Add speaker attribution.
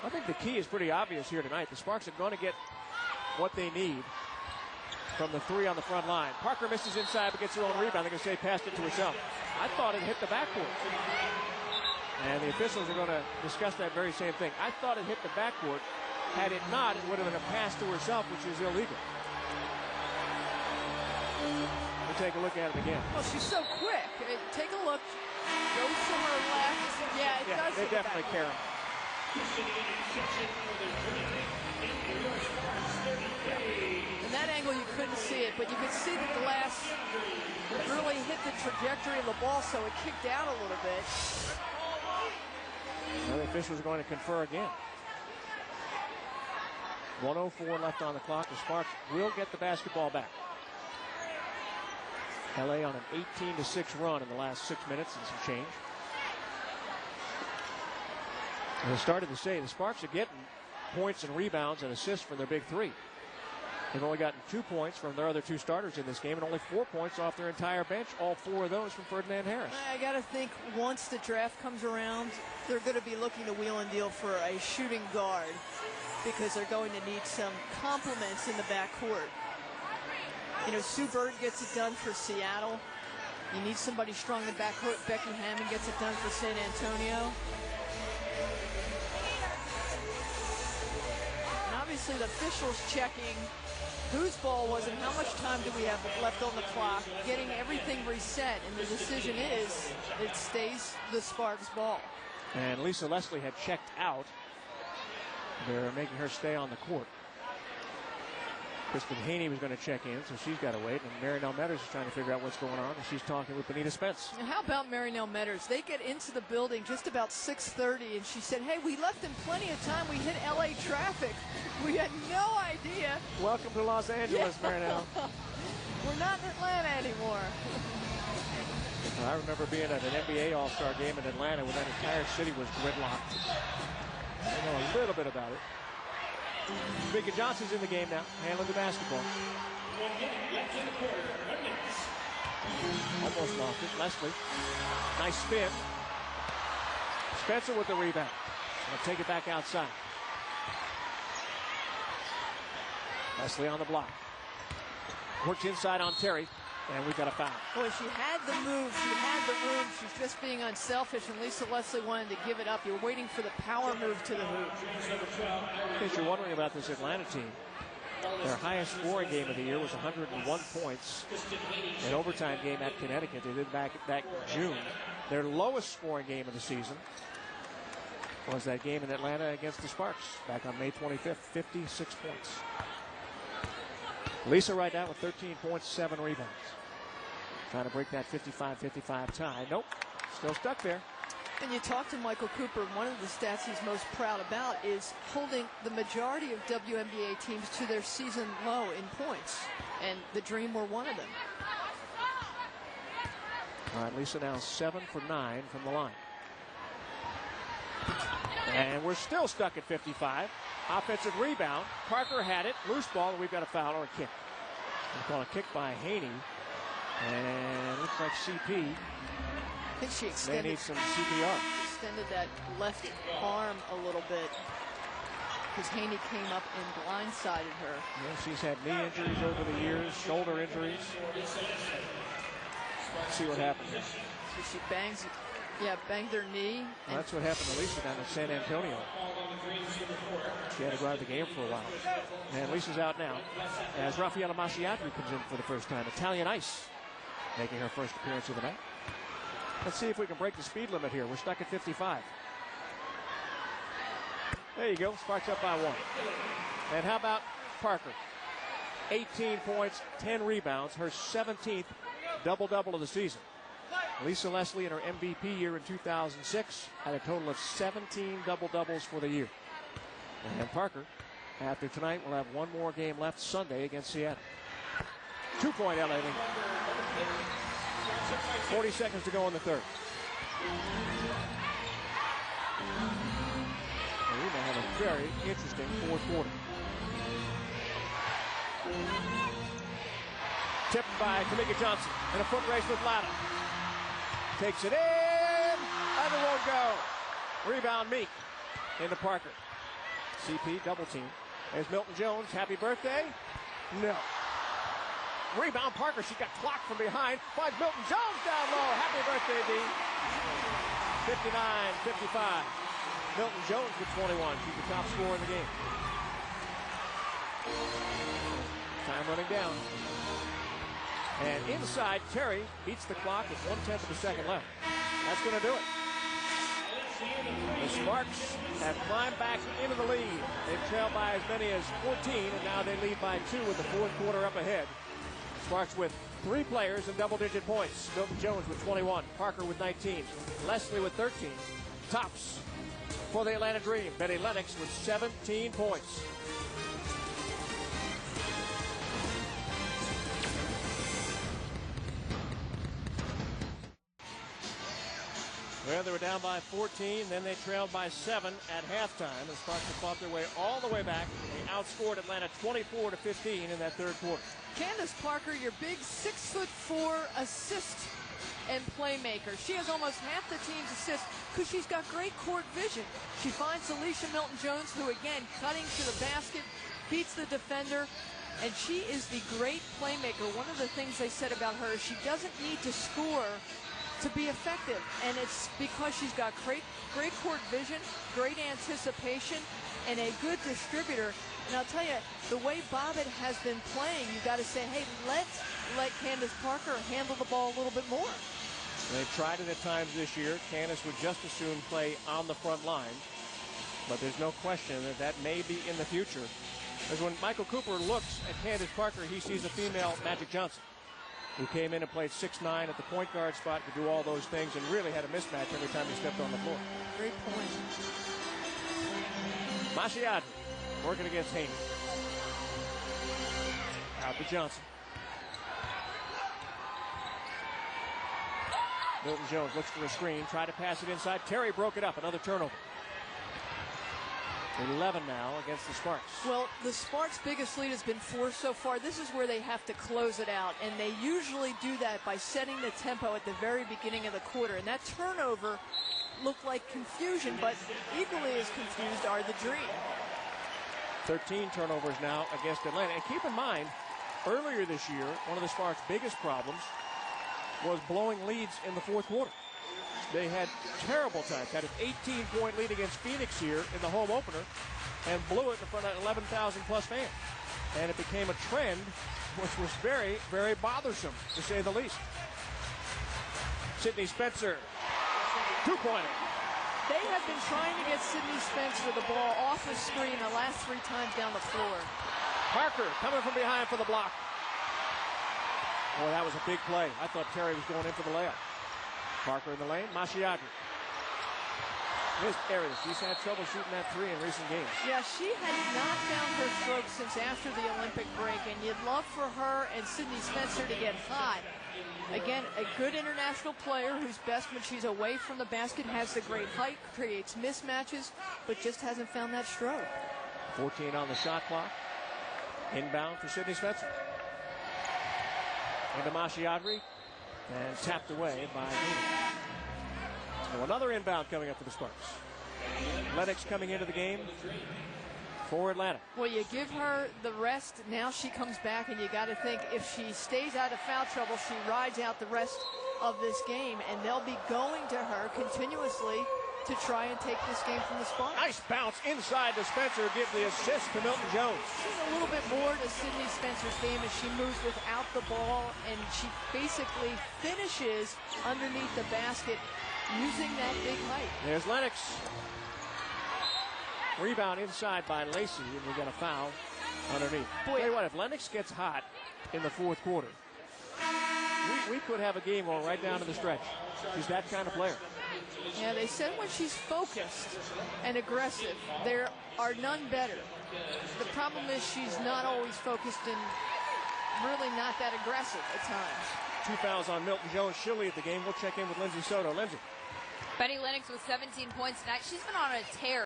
Speaker 1: I think the key is pretty obvious here tonight. The Sparks are going to get what they need from the three on the front line. Parker misses inside but gets her own rebound. They're going to say passed it to herself. I thought it hit the backboard. And the officials are going to discuss that very same thing. I thought it hit the backboard. Had it not, it would have been a pass to herself, which is illegal. We'll take a look at it again.
Speaker 2: Well, she's so quick. Take a look. Goes to her left. Yeah, it does.
Speaker 1: They definitely care.
Speaker 2: In that angle, you couldn't see it, but you could see the glass really hit the trajectory of the ball, so it kicked out a little bit.
Speaker 1: Now the officials are going to confer again. 1:04 left on the clock. The Sparks will get the basketball back. LA on an 18-6 run in the last 6 minutes and some change. As I started to say, the Sparks are getting points and rebounds and assists from their big three. They've only gotten 2 points from their other 2 starters in this game and only 4 points off their entire bench, all 4 of those from Ferdinand Harris.
Speaker 2: I got to think once the draft comes around, they're going to be looking to wheel and deal for a shooting guard because they're going to need some complements in the backcourt. You know, Sue Bird gets it done for Seattle. You need somebody strong in the backcourt. Becky Hammond gets it done for San Antonio. And obviously the officials checking whose ball was and how much time do we have left on the clock, getting everything reset, and the decision is it stays the Sparks ball.
Speaker 1: And Lisa Leslie had checked out. They're making her stay on the court. Kristen Haney was going to check in, so she's got to wait. And Marinelle Metters is trying to figure out what's going on, and she's talking with Benita Spence.
Speaker 2: How about Marinelle Metters? They get into the building just about 6:30, and she said, hey, we left in plenty of time. We hit LA traffic. We had no idea.
Speaker 1: Welcome to Los Angeles, yeah. Marinelle.
Speaker 2: We're not in Atlanta anymore.
Speaker 1: I remember being at an NBA All-Star game in Atlanta when that entire city was gridlocked. I know a little bit about it. Mika Johnson's in the game now, handling the basketball. Almost lost it. Leslie. Nice spin. Spencer with the rebound. Gonna take it back outside. Leslie on the block. Works inside on Terry. And we've got a foul.
Speaker 2: Boy, she had the move. She had the room. She's just being unselfish, and Lisa Leslie wanted to give it up. You're waiting for the power move to the hoop.
Speaker 1: In case you're wondering about this Atlanta team, their highest scoring game of the year was 101 points. An overtime game at Connecticut. They did back in June. Their lowest scoring game of the season was that game in Atlanta against the Sparks back on May 25th, 56 points. Lisa right now with 13 points, 7 rebounds. Trying to break that 55-55 tie. Nope, still stuck there.
Speaker 2: And you talk to Michael Cooper, one of the stats he's most proud about is holding the majority of WNBA teams to their season low in points. And the Dream were one of them.
Speaker 1: All right, Lisa now 7 for 9 from the line. And we're still stuck at 55. Offensive rebound. Parker had it. Loose ball, and we've got a foul or a kick. We call a kick by Haney. And looks like CP.
Speaker 2: I think she extended.
Speaker 1: They need some CPR.
Speaker 2: Extended that left arm a little bit because Haney came up and blindsided her.
Speaker 1: Yeah, she's had knee injuries over the years, shoulder injuries. Let's see what happens here.
Speaker 2: So she bangs. Yeah, banged her knee.
Speaker 1: Well, that's what happened to Lisa down in San Antonio. She had to go out of the game for a while. And Lisa's out now as Rafaela Masiatri comes in for the first time. Italian Ice making her first appearance of the night. Let's see if we can break the speed limit here. We're stuck at 55. There you go. Sparks up by 1. And how about Parker? 18 points, 10 rebounds, her 17th double-double of the season. Lisa Leslie in her MVP year in 2006 had a total of 17 double-doubles for the year. And Parker, after tonight, will have one more game left Sunday against Seattle. 2-point LA. 40 seconds to go in the third. And we may have a very interesting fourth quarter. Tipped by Tamika Johnson in a foot race with Latta. Takes it in, and it won't go. Rebound Meek into Parker. CP double team. There's Milton Jones. Happy birthday. No. Rebound Parker. She got clocked from behind. Finds Milton Jones down low. Happy birthday, D. 59-55. Milton Jones with 21. She's the top scorer in the game. Time running down. And inside, Terry beats the clock with 1/10 of a second left. That's going to do it. The Sparks have climbed back into the lead. They've trailed by as many as 14, and now they lead by 2 with the fourth quarter up ahead. Sparks with 3 players in double-digit points. Milton Jones with 21, Parker with 19, Leslie with 13. Tops for the Atlanta Dream, Betty Lennox with 17 points. Well, they were down by 14, then they trailed by 7 at halftime. The Sparks have fought their way all the way back. They outscored Atlanta 24-15 in that third quarter.
Speaker 2: Candace Parker, your big 6'4" assist and playmaker. She has almost half the team's assists because she's got great court vision. She finds Alicia Milton-Jones, who again cutting to the basket, beats the defender, and she is the great playmaker. One of the things they said about her is she doesn't need to score to be effective, and it's because she's got great court vision, great anticipation, and a good distributor. And I'll tell you, the way Bobbitt has been playing, you got to say, hey, let's let Candace Parker handle the ball a little bit more.
Speaker 1: They've tried it at times this year. Candace would just as soon play on the front line, but there's no question that that may be in the future. Because when Michael Cooper looks at Candace Parker, he sees a female Magic Johnson, who came in and played 6'9" at the point guard spot, could do all those things, and really had a mismatch every time he stepped on the floor.
Speaker 2: Great point.
Speaker 1: Mashiad working against Haney. Out to Johnson. Milton Jones looks for a screen, tried to pass it inside. Terry broke it up, another turnover. 11 now against the Sparks.
Speaker 2: Well, the Sparks' biggest lead has been 4 so far. This is where they have to close it out, and they usually do that by setting the tempo at the very beginning of the quarter. And that turnover looked like confusion, but equally as confused are the Dream.
Speaker 1: 13 turnovers now against Atlanta. And keep in mind, earlier this year, one of the Sparks' biggest problems was blowing leads in the fourth quarter. They had terrible times. Had an 18-point lead against Phoenix here in the home opener and blew it in front of 11,000-plus fans. And it became a trend, which was very, very bothersome, to say the least. Sydney Spencer, two-pointer.
Speaker 2: They have been trying to get Sydney Spencer the ball off the screen the last 3 times down the floor.
Speaker 1: Parker coming from behind for the block. Boy, that was a big play. I thought Terry was going in for the layup. Parker in the lane. Mashiadri. Missed areas. She's had trouble shooting that 3 in recent games.
Speaker 2: Yeah, she had not found her stroke since after the Olympic break, and you'd love for her and Sydney Spencer to get hot. Again, a good international player who's best when she's away from the basket, has the great height, creates mismatches, but just hasn't found that stroke.
Speaker 1: 14 on the shot clock. Inbound for Sydney Spencer. Into Mashiadri. And tapped away by Haney. So another inbound coming up for the Sparks. Lennox coming into the game for Atlanta.
Speaker 2: Well, you give her the rest. Now she comes back, and you got to think if she stays out of foul trouble, she rides out the rest of this game, and they'll be going to her continuously to try and take this game from the Sparks.
Speaker 1: Nice bounce inside to Spencer, give the assist to Milton Jones.
Speaker 2: There's a little bit more to Sydney Spencer's game as she moves without the ball, and she basically finishes underneath the basket using that big height.
Speaker 1: There's Lennox. Rebound inside by Lacey, and we got a foul underneath. Boy, tell you what, if Lennox gets hot in the fourth quarter, we could have a game going right down to the stretch. She's that kind of player.
Speaker 2: Yeah, they said when she's focused and aggressive, there are none better. The problem is she's not always focused and really not that aggressive at times.
Speaker 1: 2 fouls on Milton Jones. She'll lead the game. We'll check in with Lindsay Soto. Lindsay.
Speaker 3: Betty Lennox with 17 points tonight. She's been on a tear.